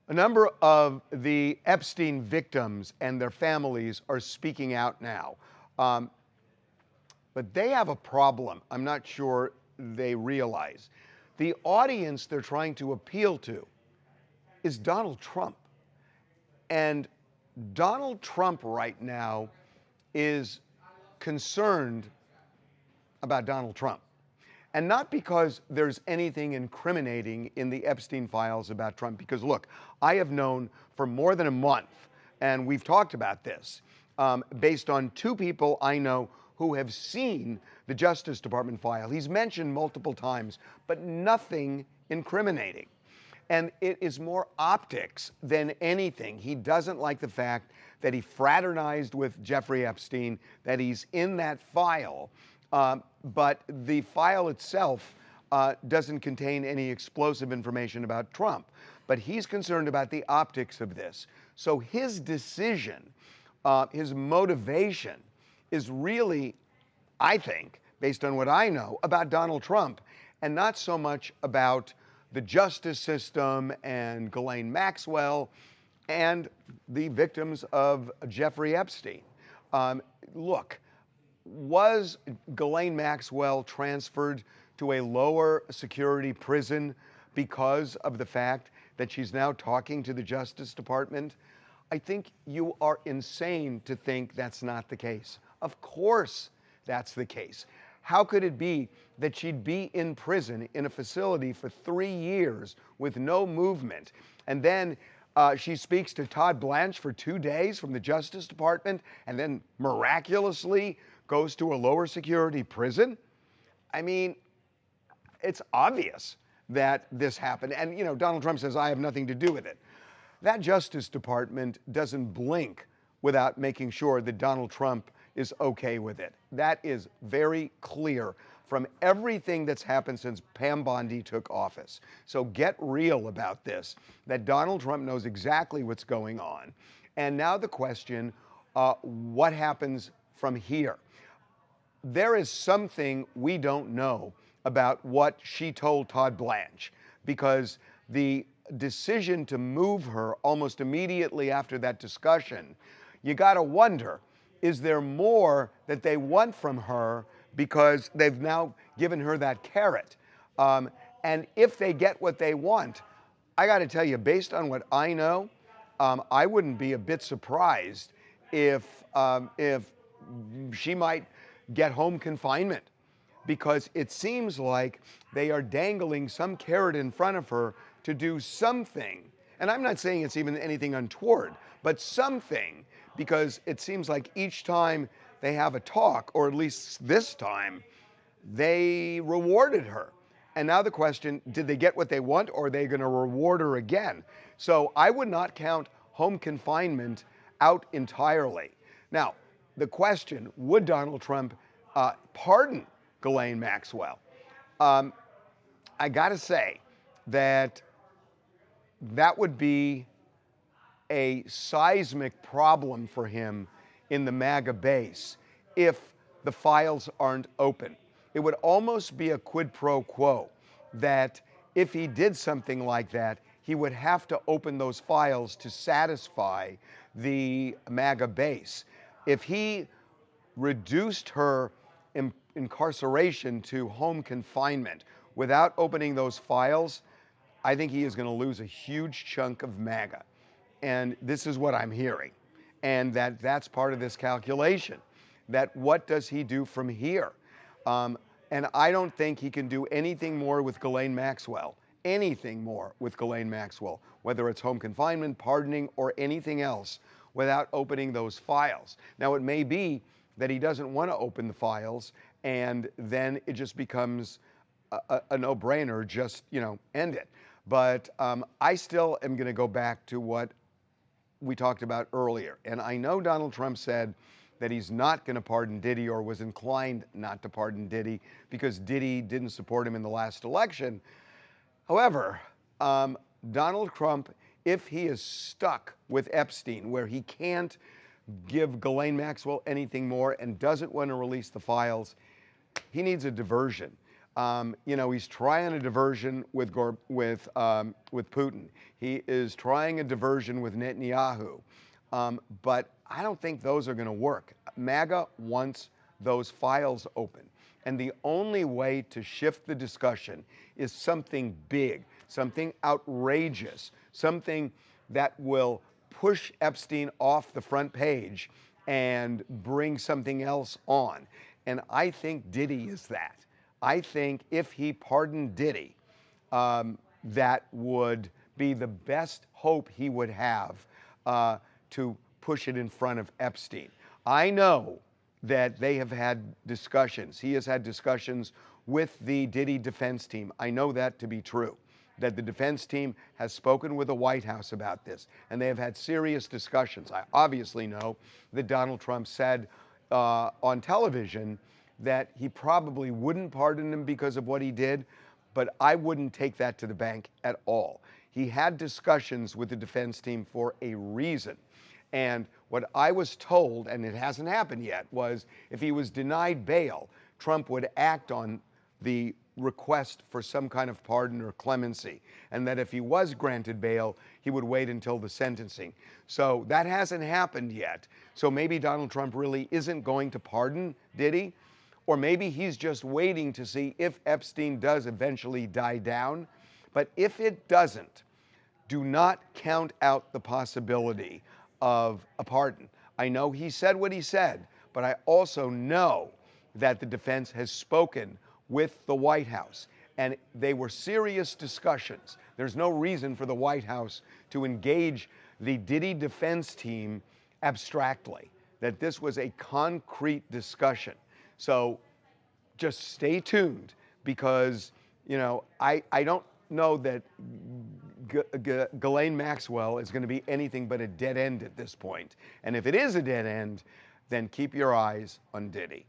A number of the Epstein victims and their families are speaking out now. Um, but they have a problem I'm not sure they realize. The audience they're trying to appeal to is Donald Trump. And Donald Trump right now is concerned about Donald Trump. And not because there's anything incriminating in the Epstein files about Trump, because look, I have known for more than a month, and we've talked about this, based on two people I know who have seen the Justice Department file. He's mentioned multiple times, but nothing incriminating. And it is more optics than anything. He doesn't like the fact that he fraternized with Jeffrey Epstein, that he's in that file. But the file itself doesn't contain any explosive information about Trump. But he's concerned about the optics of this. So his decision, his motivation is really, I think, based on what I know, about Donald Trump and not so much about the justice system and Ghislaine Maxwell and the victims of Jeffrey Epstein. Look, was Ghislaine Maxwell transferred to a lower security prison because of the fact that she's now talking to the Justice Department? I think you are insane to think that's not the case. Of course that's the case. How could it be that she'd be in prison in a facility for 3 years with no movement, and then she speaks to Todd Blanche for 2 days from the Justice Department, and then miraculously goes to a lower security prison? I mean, it's obvious that this happened. And, you know, Donald Trump says, I have nothing to do with it. That Justice Department doesn't blink without making sure that Donald Trump is okay with it. That is very clear from everything that's happened since Pam Bondi took office. So get real about this, that Donald Trump knows exactly what's going on. And now the question, what happens from here? There is something we don't know about what she told Todd Blanche, because the decision to move her almost immediately after that discussion, you got to wonder, is there more that they want from her because they've now given her that carrot? And if they get what they want, I got to tell you, based on what I know, I wouldn't be a bit surprised if she might get home confinement, because it seems like they are dangling some carrot in front of her to do something. And I'm not saying it's even anything untoward, but something, because it seems like each time they have a talk, or at least this time, they rewarded her. And now the question, did they get what they want, or are they going to reward her again? So I would not count home confinement out entirely. Now, the question, would Donald Trump pardon Ghislaine Maxwell? I got to say that that would be a seismic problem for him in the MAGA base if the files aren't open. It would almost be a quid pro quo that if he did something like that, he would have to open those files to satisfy the MAGA base. If he reduced her incarceration to home confinement without opening those files, I think he is going to lose a huge chunk of MAGA. And this is what I'm hearing. And that's part of this calculation, that what does he do from here? And I don't think he can do anything more with Ghislaine Maxwell, whether it's home confinement, pardoning, or anything else, without opening those files. Now, it may be that he doesn't want to open the files, and then it just becomes a no-brainer, just, end it. But I still am going to go back to what we talked about earlier. And I know Donald Trump said that he's not going to pardon Diddy, or was inclined not to pardon Diddy, because Diddy didn't support him in the last election. However, Donald Trump, if he is stuck with Epstein, where he can't give Ghislaine Maxwell anything more and doesn't want to release the files, he needs a diversion. He's trying a diversion with Putin. He is trying a diversion with Netanyahu. But I don't think those are going to work. MAGA wants those files open. And the only way to shift the discussion is something big, something outrageous, something that will push Epstein off the front page and bring something else on. And I think Diddy is that. I think if he pardoned Diddy, that would be the best hope he would have to push it in front of Epstein. I know that they have had discussions. He has had discussions with the Diddy defense team. I know that to be true, that the defense team has spoken with the White House about this, and they have had serious discussions. I obviously know that Donald Trump said on television that he probably wouldn't pardon him because of what he did, but I wouldn't take that to the bank at all. He had discussions with the defense team for a reason. And what I was told, and it hasn't happened yet, was if he was denied bail, Trump would act on the request for some kind of pardon or clemency, and that if he was granted bail, he would wait until the sentencing. So that hasn't happened yet. So maybe Donald Trump really isn't going to pardon Diddy, or maybe he's just waiting to see if Epstein does eventually die down. But if it doesn't, do not count out the possibility of a pardon. I know he said what he said, but I also know that the defense has spoken with the White House, and they were serious discussions. There's no reason for the White House to engage the Diddy defense team abstractly, that this was a concrete discussion. So just stay tuned, because, I don't know that Ghislaine Maxwell is going to be anything but a dead end at this point. And if it is a dead end, then keep your eyes on Diddy.